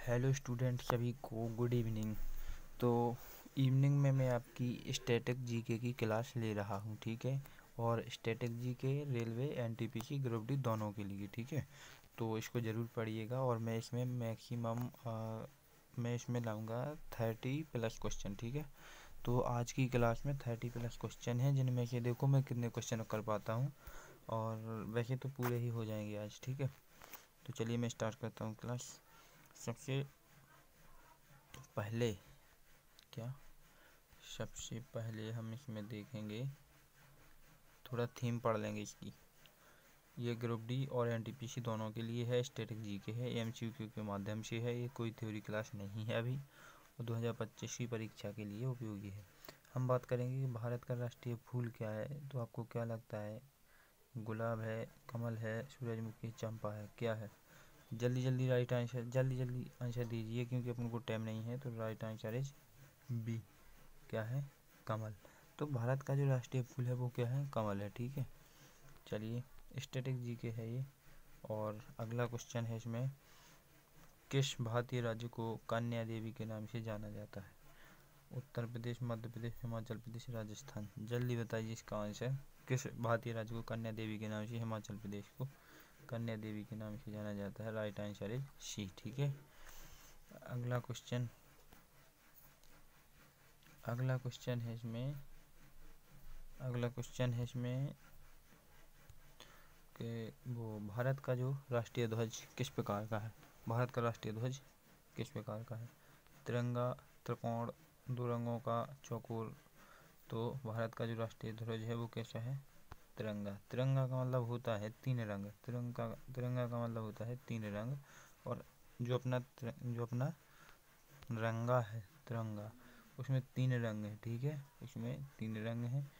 Hello student सभी को good evening. तो इवनिंग में मैं आपकी स्टैटिक जीके की क्लास ले रहा हूँ, ठीक है। और static GK railway NTPC group D दोनों के लिए, ठीक है। तो इसको ज़रूर पढ़िएगा और मैं इसमें मैक्सिमम मैं इसमें लाऊंगा 30+ क्वेश्चन, ठीक है। तो आज की क्लास में 30+ क्वेश्चन हैं, जिनमें से देखो मैं कितने क्वेश्चन कर पाता हूँ, और वैसे तो पूरे ही हो जाएंगे आज, ठीक है। तो चलिए मैं स्टार्ट करता हूँ क्लास। सबसे पहले हम इसमें देखेंगे, थोड़ा थीम पढ़ लेंगे इसकी। ये ग्रुप डी और एनटीपीसी दोनों के लिए है, स्टैटिक जीके है, एमसीक्यू के माध्यम से है। ये कोई थ्योरी क्लास नहीं है अभी, और 2025 की परीक्षा के लिए उपयोगी है। हम बात करेंगे कि भारत का राष्ट्रीय फूल क्या है। तो आपको क्या लगता है? गुलाब है, कमल है, सूरजमुखी, चंपा है, क्या है? जल्दी जल्दी राइट आंसर, जल्दी जल्दी आंसर दीजिए, क्योंकि अपन को टाइम नहीं है। तो राइट आंसर इज बी, क्या है? कमल। तो भारत का जो राष्ट्रीय फूल है वो क्या है? कमल है, ठीक है। चलिए, स्टैटिक जीके है ये। और अगला क्वेश्चन है इसमें, किस भारतीय राज्य को कन्या देवी के नाम से जाना जाता है? उत्तर प्रदेश, मध्य प्रदेश, हिमाचल प्रदेश, राजस्थान। जल्दी बताइए इसका आंसर। किस भारतीय राज्य को कन्या देवी के नाम से, हिमाचल प्रदेश को कन्या देवी के नाम से जाना जाता है? राइट आंसर इज सी, ठीक है। अगला क्वेश्चन है इसमें कि वो भारत का जो राष्ट्रीय ध्वज किस प्रकार का है? भारत का राष्ट्रीय ध्वज किस प्रकार का है? तिरंगा, त्रिकोण, दो रंगों का, चौकोर। तो भारत का जो राष्ट्रीय ध्वज है वो कैसा है? तिरंगा। तिरंगा का मतलब होता है 3 रंग। तिरंगा का मतलब होता है 3 रंग। और जो अपना रंगा है तिरंगा, उसमें 3 रंग है, ठीक है। उसमें 3 रंग हैं,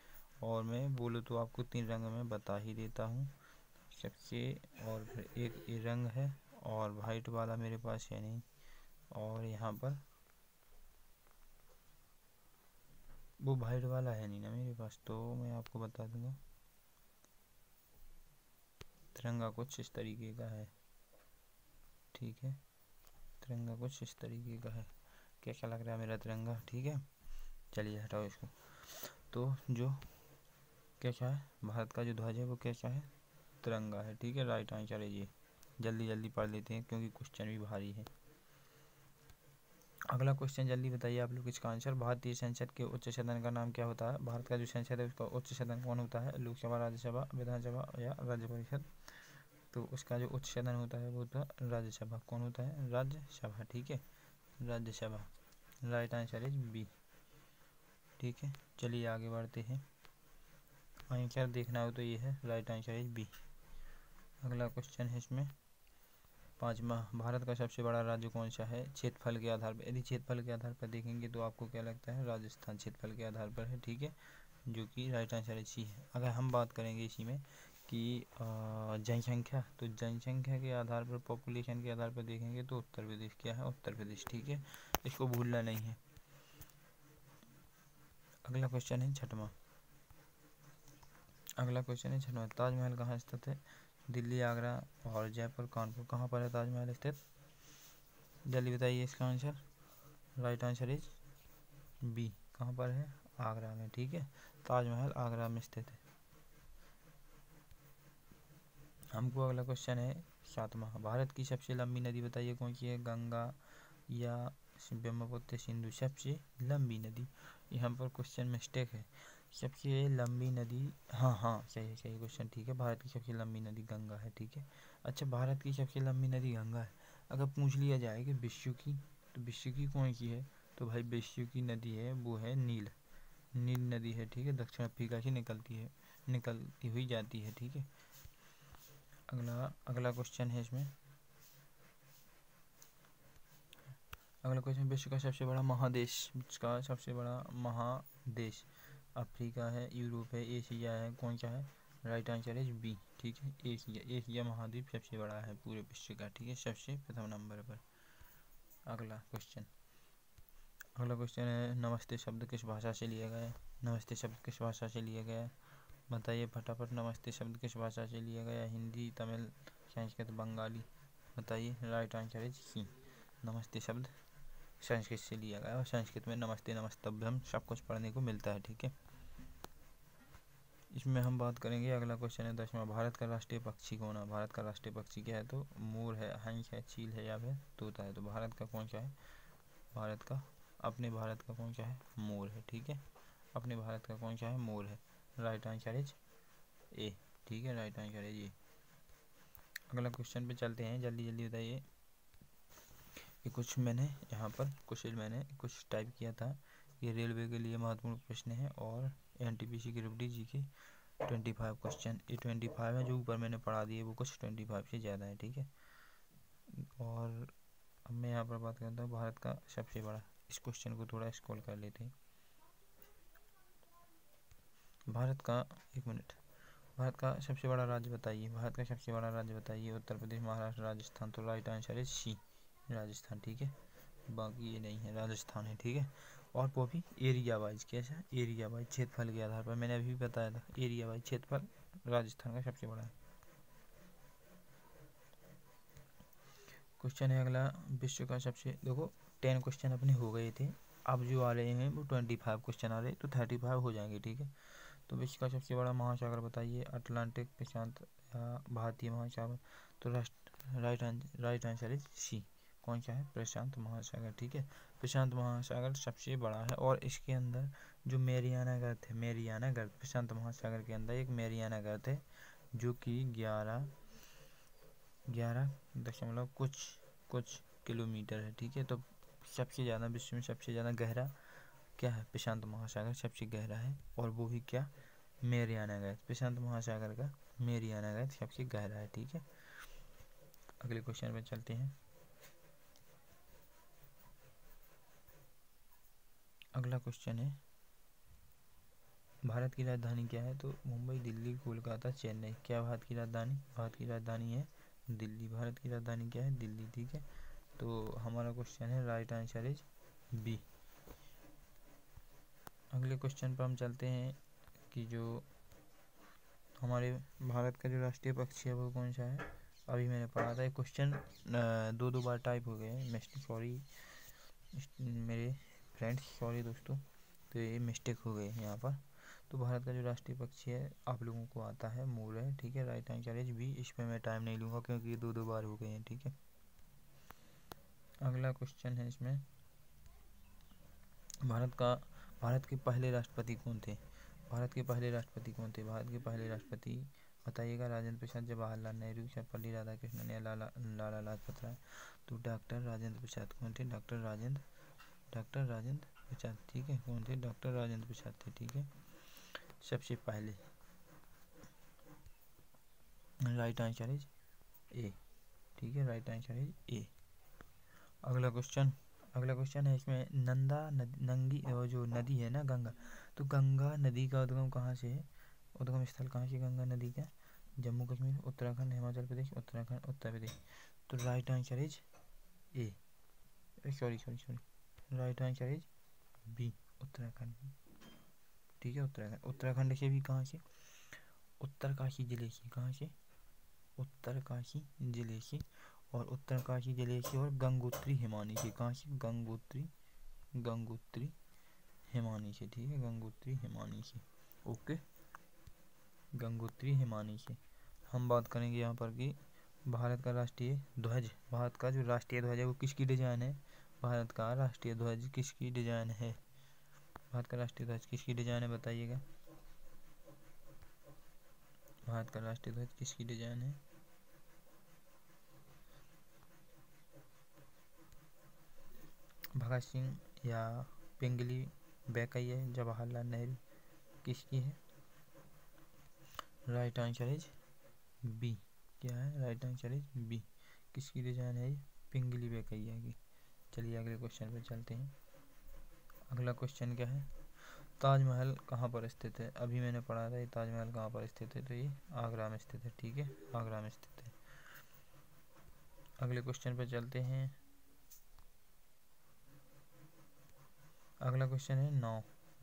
और मैं बोलूँ तो आपको 3 रंग में बता ही देता हूँ सबसे। और फिर एक ये रंग है, और वाइट वाला मेरे पास है नहीं, और यहाँ पर वो वाइट वाला है नहीं ना मेरे पास, तो मैं आपको बता दूंगा। तिरंगा कुछ इस तरीके का है, ठीक है। तिरंगा कुछ इस तरीके का है। कैसा लग रहा है मेरा तिरंगा? ठीक है, चलिए हटाओ इसको। तो जो कैसा है, भारत का जो ध्वज है वो कैसा है? तिरंगा है, ठीक है। राइट आंसर है ये। जल्दी जल्दी पढ़ लेते हैं, क्योंकि क्वेश्चन भी भारी है। अगला क्वेश्चन जल्दी बताइए आप लोग इसका आंसर। भारतीय संसद के उच्च सदन का नाम क्या होता है? भारत का जो संसद है उसका उच्च सदन कौन होता है? लोकसभा, राज्यसभा, विधानसभा या राज्य परिषद? तो उसका जो उच्च सदन होता है वो तो राज्यसभा। कौन होता है? राज्यसभा, ठीक है। Rajya Sabha. Right answer is B, ठीक है। चलिए आगे बढ़ते हैं। आंसर देखना हो तो ये है, राइट आंसर इज बी। अगला क्वेश्चन है इसमें 5वां, भारत का सबसे बड़ा राज्य कौन सा है क्षेत्रफल के आधार पर? यदि क्षेत्रफल के आधार पर देखेंगे तो आपको क्या लगता है? राजस्थान क्षेत्रफल के आधार पर है, ठीक है, जो कि राइट आंसर इसी है। अगर हम बात करेंगे इसी में कि जनसंख्या, तो जनसंख्या के आधार पर, पॉपुलेशन के आधार पर देखेंगे तो उत्तर प्रदेश क्या है? उत्तर प्रदेश, ठीक है। इसको भूलना नहीं है। अगला क्वेश्चन है छठवां। ताजमहल कहाँ स्थित है? दिल्ली, आगरा और जयपुर, कानपुर। कहाँ पर है ताजमहल स्थित? जल्दी बताइए इसका आंसर। Right answer is B. कहाँ पर है? आगरा में, ठीक है। ताजमहल आगरा में स्थित है। हमको अगला क्वेश्चन है 7वां, भारत की सबसे लंबी नदी बताइए कौन सी है? गंगा या ब्रह्मपुत्र, सिंधु? सबसे लंबी नदी, यहाँ पर क्वेश्चन मिस्टेक है। सबसे लंबी नदी, हाँ सही क्वेश्चन, ठीक है। भारत की सबसे लंबी नदी गंगा है, ठीक है। अच्छा, भारत की सबसे लंबी नदी गंगा है। अगर पूछ लिया जाए कि विश्व की, तो विश्व की कौन सी है? तो भाई विश्व की नदी है वो है नील नदी है, ठीक है। दक्षिण अफ्रीका से निकलती हुई जाती है, ठीक है। अगला क्वेश्चन है इसमें, विश्व का सबसे बड़ा महादेश अफ्रीका है, यूरोप है, एशिया है, कौन सा है? राइट आंसर इज बी, ठीक है। एशिया महाद्वीप सबसे बड़ा है पूरे विश्व का, ठीक है, सबसे प्रथम नंबर पर। अगला क्वेश्चन है, नमस्ते शब्द किस भाषा से लिया गया है? नमस्ते शब्द किस भाषा से लिया गया है? बताइए फटाफट। नमस्ते शब्द किस भाषा से लिया गया? हिंदी, तमिल, संस्कृत, बंगाली? बताइए। राइट आंसर इज सी, नमस्ते शब्द संस्कृत से लिया गया और संस्कृत में नमस्ते नमस्तभ्यम सब कुछ पढ़ने को मिलता है। ठीक है, इसमें हम बात करेंगे। अगला क्वेश्चन है 10वां, भारत का राष्ट्रीय पक्षी कौन है? भारत का राष्ट्रीय पक्षी क्या है? तो मोर है, हंस है, चील है या फिर तोता है। तो भारत का कौन सा है? अपने भारत का कौन सा है? मोर है। ठीक है, अपने भारत का कौन सा है? मोर है। राइट आंसर इज ए। ठीक है, राइट आंसर इज ए। अगला क्वेश्चन पे चलते हैं, जल्दी जल्दी बताइए। ये कुछ मैंने यहाँ पर कुछ टाइप किया था। ये रेलवे के लिए महत्वपूर्ण प्रश्न है और एनटीपीसी ग्रुप डी जी के 25 क्वेश्चन, ये 25 है। जो ऊपर मैंने पढ़ा दिए वो कुछ 25 से ज़्यादा है। ठीक है, और अब मैं यहाँ पर बात करता हूँ भारत का सबसे बड़ा। इस क्वेश्चन को थोड़ा स्क्रॉल कर लेते हैं। भारत का सबसे बड़ा राज्य बताइए। भारत का सबसे बड़ा राज्य बताइए। उत्तर प्रदेश, महाराष्ट्र, राजस्थान। तो राइट आंसर है सी, राजस्थान। ठीक है, बाकी ये नहीं है, राजस्थान है। ठीक है, और वो भी एरिया वाइज। कैसा? एरिया वाइज, क्षेत्रफल के आधार पर। मैंने अभी बताया था, एरिया वाइज क्षेत्रफल राजस्थान का सबसे बड़ा है। क्वेश्चन है अगला, विश्व का सबसे, देखो 10 क्वेश्चन अपने हो गए थे, अब जो आ रहे हैं वो 25 क्वेश्चन आ रहे हैं, तो 35 हो जाएंगे। ठीक है, तो विश्व का सबसे बड़ा महासागर बताइए। अटलांटिक, प्रशांत या भारतीय महासागर। तो राइट आंसर इज सी। कौन सा है? प्रशांत महासागर। ठीक है, प्रशांत महासागर सबसे बड़ा है और इसके अंदर जो मेरियाना गर्त है, मेरियाना गर्त प्रशांत महासागर के अंदर एक मेरियाना गर्त है जो कि 11 दशमलव कुछ किलोमीटर है। ठीक है, तो सबसे ज़्यादा विश्व में सबसे ज़्यादा गहरा क्या है? प्रशांत महासागर सबसे गहरा है, और वो भी क्या? मेरियाना गर्त। प्रशांत महासागर का मेरियाना गर्त सबसे गहरा है। ठीक है, अगले क्वेश्चन पे चलते हैं। अगला क्वेश्चन है, भारत की राजधानी क्या है? तो मुंबई, दिल्ली, कोलकाता, चेन्नई। क्या भारत की राजधानी? भारत की राजधानी है दिल्ली। भारत की राजधानी क्या है? दिल्ली। ठीक है, तो हमारा क्वेश्चन है राइट आंसर इज बी। अगले क्वेश्चन पर हम चलते हैं कि जो हमारे भारत का जो राष्ट्रीय पक्षी है वो कौन सा है? अभी मैंने पढ़ा था। क्वेश्चन दो बार टाइप हो गए हैं। सॉरी मेरे फ्रेंड्स, सॉरी दोस्तों, तो ये मिस्टेक हो गई है यहाँ पर। तो भारत का जो राष्ट्रीय पक्षी है आप लोगों को आता है, मोर है। ठीक है, राइट आंसर इज बी। इस पर मैं टाइम नहीं लूँगा क्योंकि ये दो बार हो गए हैं। ठीक है, अगला क्वेश्चन है इसमें, भारत के पहले राष्ट्रपति कौन थे? भारत के पहले राष्ट्रपति कौन थे? भारत के पहले राष्ट्रपति बताइएगा। राजेंद्र प्रसाद, जवाहरलाल नेहरू, सर्वपल्ली राधाकृष्णन या लाला लाजपत राय। तो डॉक्टर राजेंद्र प्रसाद कौन थे? डॉक्टर राजेंद्र प्रसाद। ठीक है, कौन थे? डॉक्टर राजेंद्र प्रसाद थे। ठीक है, सबसे पहले। राइट आंसर इज ए। ठीक है, राइट आंसर इज ए। अगला क्वेश्चन है इसमें, नंगी जो नदी है ना, गंगा। तो गंगा नदी का उद्गम कहाँ से है? उद्गम स्थल कहाँ से गंगा नदी का? जम्मू कश्मीर, उत्तराखंड, हिमाचल प्रदेश, उत्तराखंड, उत्तर प्रदेश। तो right answer is A. Sorry, right answer is B, Uttarakhand. ठीक है, उत्तराखंड से भी कहाँ से? उत्तरकाशी जिले से। कहाँ से? उत्तरकाशी जिले से, और उत्तरकाशी जिले से और गंगोत्री हिमानी से। कहाँ से? गंगोत्री हिमानी से। ठीक है, गंगोत्री हिमानी से। ओके, गंगोत्री हिमानी से। हम बात करेंगे यहाँ पर कि भारत का राष्ट्रीय ध्वज, भारत का जो राष्ट्रीय ध्वज है वो किसकी डिजाइन है? भारत का राष्ट्रीय ध्वज किसकी डिजाइन है? भारत का राष्ट्रीय ध्वज किसकी डिजाइन है बताइएगा। भारत का राष्ट्रीय ध्वज किसकी डिजाइन है? भगत सिंह या पिंगली वेंकैया जवाहरलाल नेहरू, किसकी है? Right answer is B. क्या है? Right answer is B. किसकी डिजाइन है ये? पिंगली वेंकैया की। चलिए अगले क्वेश्चन पे चलते हैं। अगला क्वेश्चन क्या है? ताजमहल कहाँ पर स्थित है? अभी मैंने पढ़ा था ये ताजमहल कहाँ पर स्थित है, तो ये आगरा में स्थित है। ठीक है, आगरा में स्थित है। अगले क्वेश्चन पे चलते हैं। अगला क्वेश्चन है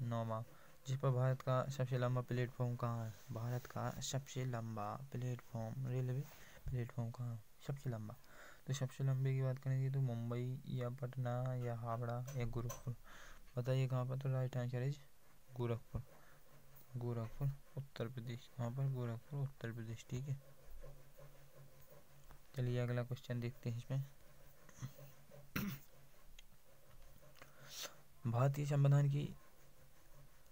9वां, जिस पर भारत का सबसे लंबा प्लेटफॉर्म कहाँ है? भारत का सबसे लंबा प्लेटफॉर्म, रेलवे प्लेटफॉर्म कहाँ है सबसे लंबा? तो सबसे लंबे की बात करेंगे तो मुंबई या पटना या हावड़ा या गोरखपुर। बताइए कहाँ पर, तो right answer is Gorakhpur. Gorakhpur Uttar Pradesh. कहाँ पर, गोरखपुर उत्तर प्रदेश। ठीक है, चलिए अगला क्वेश्चन देखते हैं इसमें। भारतीय संविधान की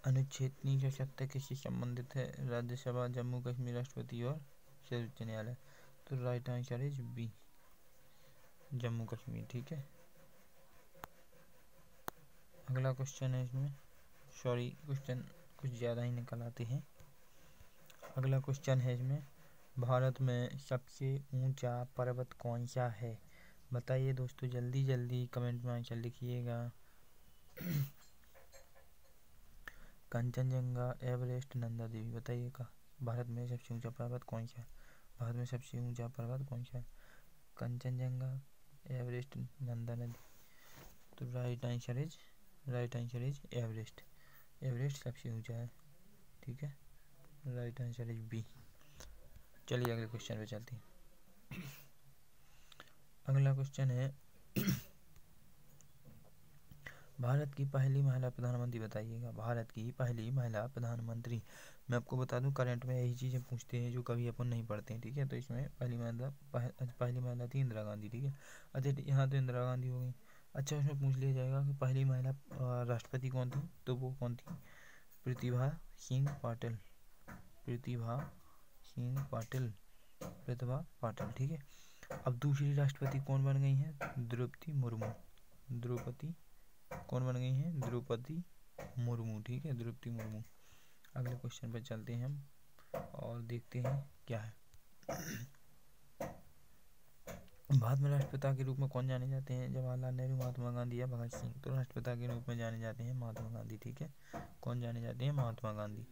अनुच्छेद 370 किससे संबंधित है? राज्यसभा, जम्मू कश्मीर राष्ट्रपति और सर्वोच्च न्यायालय। तो right answer is B, Jammu Kashmir. ठीक है, अगला क्वेश्चन है इसमें, सॉरी क्वेश्चन कुछ ज़्यादा ही निकल आते हैं। अगला क्वेश्चन है इसमें, भारत में सबसे ऊंचा पर्वत कौन सा है? बताइए दोस्तों, जल्दी जल्दी कमेंट में आंसर लिखिएगा। कंचनजंगा, एवरेस्ट, नंदा देवी। बताइए का भारत में सबसे ऊंचा पर्वत कौन सा है? भारत में सबसे ऊंचा पर्वत कौन सा है? कंचनजंगा, एवरेस्ट, नंदा नदी। तो right answer is Everest. Everest सबसे ऊंचा है। ठीक है, राइट आंसर इज बी। चलिए अगले क्वेश्चन पे चलते हैं। अगला क्वेश्चन है, भारत की पहली महिला प्रधानमंत्री बताइएगा। भारत की पहली महिला प्रधानमंत्री। मैं आपको बता दूं, करंट में यही चीज़ें पूछते हैं जो कभी अपन नहीं पढ़ते हैं। ठीक है, तो इसमें पहली महिला थी इंदिरा गांधी। ठीक है, अच्छा यहाँ तो इंदिरा गांधी हो गई। अच्छा, उसमें पूछ लिया जाएगा कि पहली महिला राष्ट्रपति कौन थी, तो वो कौन थी? प्रतिभा सिंह पाटिल। प्रतिभा सिंह पाटिल, प्रतिभा पाटिल। ठीक है, अब दूसरी राष्ट्रपति कौन बन गई हैं? द्रौपदी मुर्मू। द्रौपदी कौन बन गई हैं? द्रौपदी मुर्मू। ठीक है, द्रौपदी मुर्मू। अगले क्वेश्चन पर चलते हैं हम और देखते हैं क्या है। भारत में राष्ट्रपिता के रूप में कौन जाने जाते हैं? जवाहरलाल नेहरू, महात्मा गांधी या भगत सिंह। तो राष्ट्रपिता के रूप में जाने जाते हैं महात्मा गांधी। ठीक है, कौन जाने जाते हैं? Mahatma Gandhi.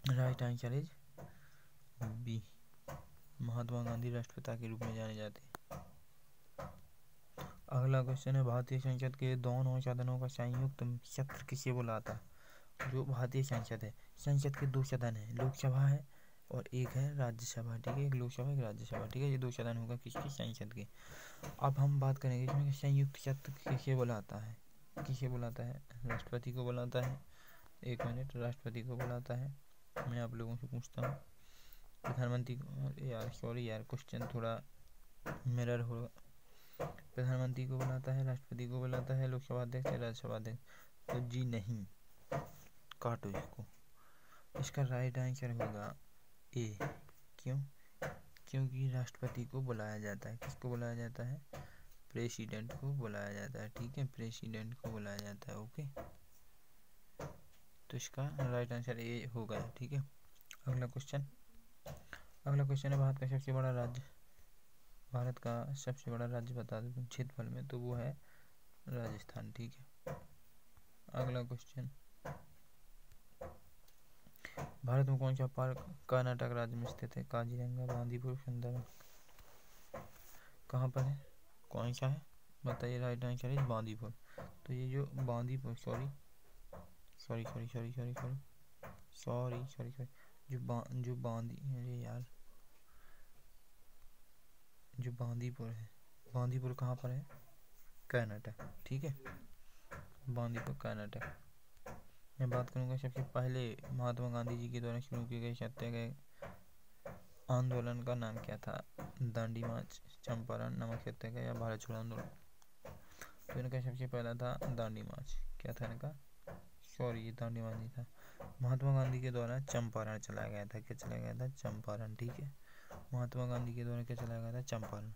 Right answer is B, Mahatma Gandhi राष्ट्रपिता के रूप में जाने जाते हैं। अगला क्वेश्चन है, भारतीय संसद के दोनों सदनों का संयुक्त सत्र किसे बुलाता है? जो भारतीय संसद है, संसद के दो सदन है, लोकसभा है और एक है राज्यसभा। ठीक है, एक लोकसभा एक राज्यसभा। ठीक है, ये दो सदन होगा किसके? संसद के। अब हम बात करेंगे इसमें संयुक्त सत्र किसे बुलाता है? किसे बुलाता है? राष्ट्रपति को बुलाता है। एक मिनट, राष्ट्रपति को बुलाता है। मैं आप लोगों से पूछता हूँ, प्रधानमंत्री को, यार सॉरी यार, क्वेश्चन थोड़ा मिरर हो। प्रधानमंत्री को बुलाता है, राष्ट्रपति को बुलाता है, लोकसभा अध्यक्ष या राज्यसभा अध्यक्ष। तो जी नहीं, काटो इसको। इसका राइट आंसर होगा ए। क्यों? क्योंकि राष्ट्रपति को बुलाया जाता है। किसको बुलाया जाता है? प्रेसिडेंट को बुलाया जाता है। ठीक है, प्रेसिडेंट को बुलाया जाता है। ओके, तो इसका राइट आंसर ए हो गया। ठीक है, अगला क्वेश्चन है, भारत का सबसे बड़ा राज्य। भारत का सबसे बड़ा राज्य बता दो क्षेत्रफल में, तो वो है राजस्थान। ठीक है, अगला क्वेश्चन, भारत में कौन सा पार्क कर्नाटक राज्य में स्थित है? काजीरंगा, बांदीपुर, सुंदरबन। कहाँ पर है? कौन सा है? बताइए। Right answer is Bandipur. तो ये जो बांदीपुर, सॉरी जो बांदी, अरे यार, जो बांदीपुर है, बांदीपुर कहाँ पर है? कर्नाटक। ठीक है, बांदीपुर कर्नाटक। मैं बात करूँगा सबसे पहले महात्मा गांधी जी के द्वारा शुरू किए गए सत्याग्रह आंदोलन का नाम क्या था? दांडी मार्च, चंपारण, नमक सत्याग्रह या भारत छोड़ो आंदोलन। तो इनका सबसे पहला था दांडी मार्च। क्या था इनका? सॉरी, ये दांडी मार्च नहीं था। महात्मा गांधी के द्वारा चंपारण चलाया गया था। क्या चलाया गया था? चंपारण। ठीक है, महात्मा गांधी के द्वारा क्या चलाया गया था? Champaran.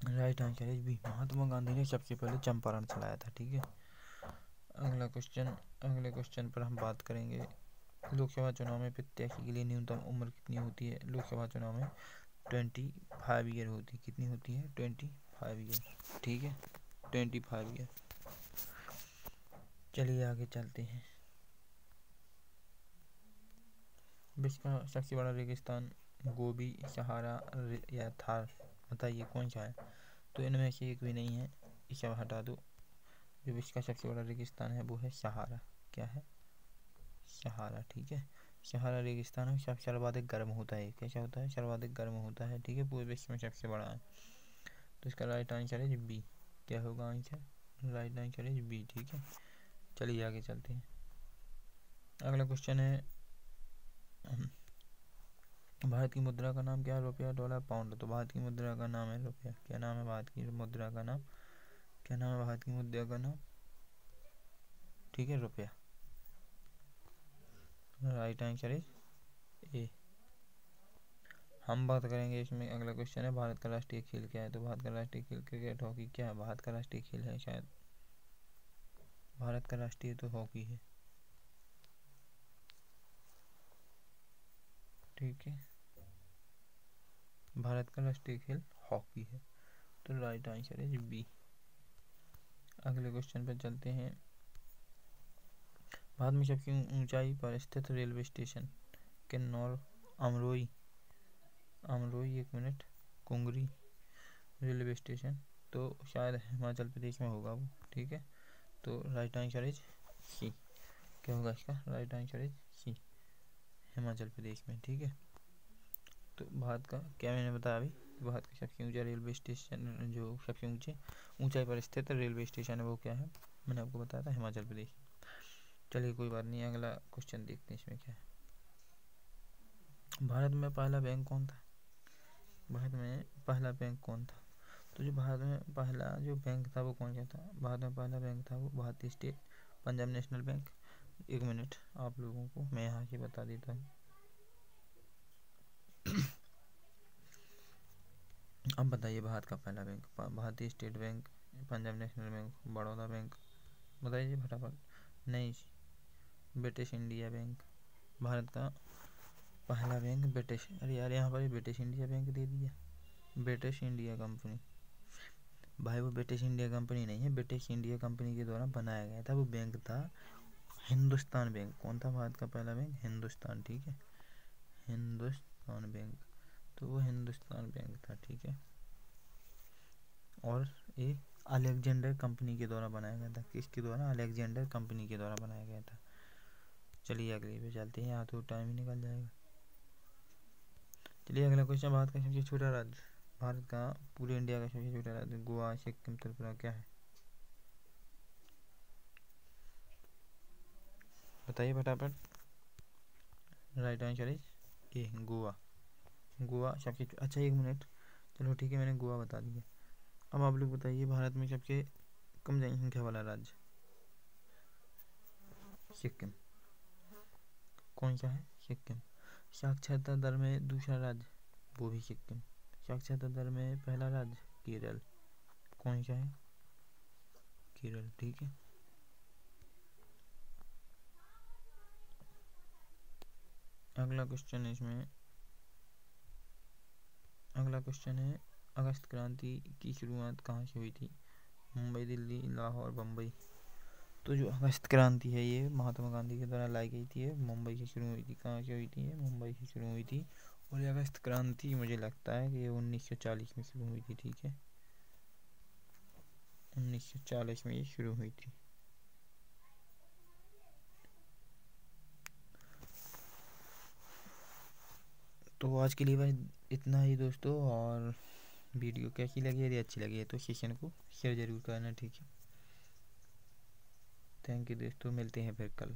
Right answer is B, Mahatma Gandhi ने सबसे पहले चंपारण चलाया था। ठीक है, अगले क्वेश्चन पर हम बात करेंगे, लोकसभा चुनाव में प्रत्याशी के लिए न्यूनतम उम्र कितनी होती है? लोकसभा चुनाव में 25 ईयर होती है। कितनी होती है? 25 ईयर। ठीक है, 25 ईयर। चलिए आगे चलते हैं। विश्व का सबसे बड़ा रेगिस्तान गोबी, सहारा या थार। बताइए कौन सा है? तो इनमें से एक भी नहीं है, इसे हटा दो। जो विश्व का सबसे बड़ा रेगिस्तान है वो है सहारा। क्या है? सहारा। ठीक है, सहारा रेगिस्तान सबसे सर्वाधिक गर्म होता है। कैसा होता है? सर्वाधिक गर्म होता है, ठीक है, पूरे विश्व में सबसे बड़ा है। तो इसका राइट आंसर है बी। क्या होगा आंसर? राइट आंसर है बी, ठीक है। चलिए आगे चलते हैं। अगला क्वेश्चन है, भारत की मुद्रा का नाम क्या है? रुपया, डॉलर, पाउंड। तो भारत की मुद्रा का नाम है रुपया। क्या नाम है भारत की मुद्रा का नाम? क्या नाम है भारत की मुद्रा का नाम? ठीक है, रुपया। राइट आंसर इज ए। हम बात करेंगे इसमें, अगला क्वेश्चन है, भारत का राष्ट्रीय खेल क्या है? तो भारत का राष्ट्रीय खेल क्रिकेट, हॉकी। क्या है भारत का राष्ट्रीय खेल? है शायद भारत का राष्ट्रीय तो हॉकी है, ठीक है। भारत का राष्ट्रीय खेल हॉकी है, तो राइट आंसर है बी। अगले क्वेश्चन पर चलते हैं। भारत में सबसे ऊंचाई पर स्थित रेलवे स्टेशन किन्नौर, अमरोई, एक मिनट, कुंगरी रेलवे स्टेशन, तो शायद हिमाचल प्रदेश में होगा वो, ठीक है। तो राइट आंसर इज सी। क्या होगा इसका? Right answer is C, Himachal Pradesh में, ठीक है। तो भारत का क्या मैंने बताया अभी, भारत का सबसे ऊंचा रेलवे स्टेशन, जो सबसे ऊंचाई पर स्थित रेलवे स्टेशन है वो क्या है? मैंने आपको बताया था हिमाचल प्रदेश। चलिए कोई बात नहीं, अगला क्वेश्चन देखते हैं इसमें क्या है। भारत में पहला बैंक कौन था? भारत में पहला बैंक कौन था? तो जो भारत में पहला जो बैंक था वो कौन सा था? भारत में पहला बैंक था वो भारतीय स्टेट पंजाब नेशनल बैंक। एक मिनट, आप लोगों को मैं यहाँ से बता देता हूँ। अब बताइए, भारत का पहला बैंक, भारतीय state bank, Punjab national bank, Baroda bank, बताइए फटाफट। नहीं, ब्रिटिश इंडिया बैंक। भारत का पहला बैंक ब्रिटिश, अरे यार यहाँ पर ब्रिटिश इंडिया बैंक दे दिया, ब्रिटिश इंडिया कंपनी। भाई वो ब्रिटिश इंडिया कंपनी नहीं है, ब्रिटिश इंडिया कंपनी के द्वारा बनाया गया था वो बैंक था हिंदुस्तान बैंक। कौन था भारत का पहला बैंक? हिंदुस्तान, ठीक है, हिंदुस्तान बैंक। तो वो हिंदुस्तान बैंक था, ठीक है। और ये अलेक्जेंडर कंपनी के द्वारा बनाया गया था। किसके द्वारा? अलेक्जेंडर कंपनी के द्वारा बनाया गया था। चलिए अगले पे चलते हैं, यहाँ तो टाइम ही निकल जाएगा। चलिए अगला क्वेश्चन, भारत का सबसे छोटा राज्य, भारत का पूरे इंडिया का सबसे छोटा राज्य, गोवा, सिक्किम, त्रिपुरा, क्या है? बताइए फटाफट। राइट आंसर इज ए, गोवा। गोवा सबसे अच्छा, एक मिनट, चलो ठीक है, मैंने गोवा बता दिया। अब आप लोग बताइए, भारत में सबसे कम जनसंख्या वाला राज्य? सिक्किम। कौन सा है? सिक्किम। साक्षरता दर में दूसरा राज्य? वो भी सिक्किम। साक्षरता दर में पहला राज्य? केरल। कौन सा है? केरल, ठीक है। अगला क्वेश्चन है इसमें, अगला क्वेश्चन है, अगस्त क्रांति की शुरुआत कहाँ से हुई थी? मुंबई, दिल्ली, लाहौर, बम्बई। तो जो अगस्त क्रांति है ये महात्मा गांधी के द्वारा लाई गई थी, मुंबई से शुरू हुई थी। कहाँ से हुई थी? ये मुंबई से शुरू हुई थी। और ये अगस्त क्रांति मुझे लगता है कि ये 1940 में शुरू हुई थी, ठीक है, 1940 में ये शुरू हुई थी। तो आज के लिए बस इतना ही दोस्तों, और वीडियो कैसी लगी? यदि अच्छी लगी है तो सेशन को शेयर ज़रूर करना, ठीक है। थैंक यू दोस्तों, मिलते हैं फिर कल।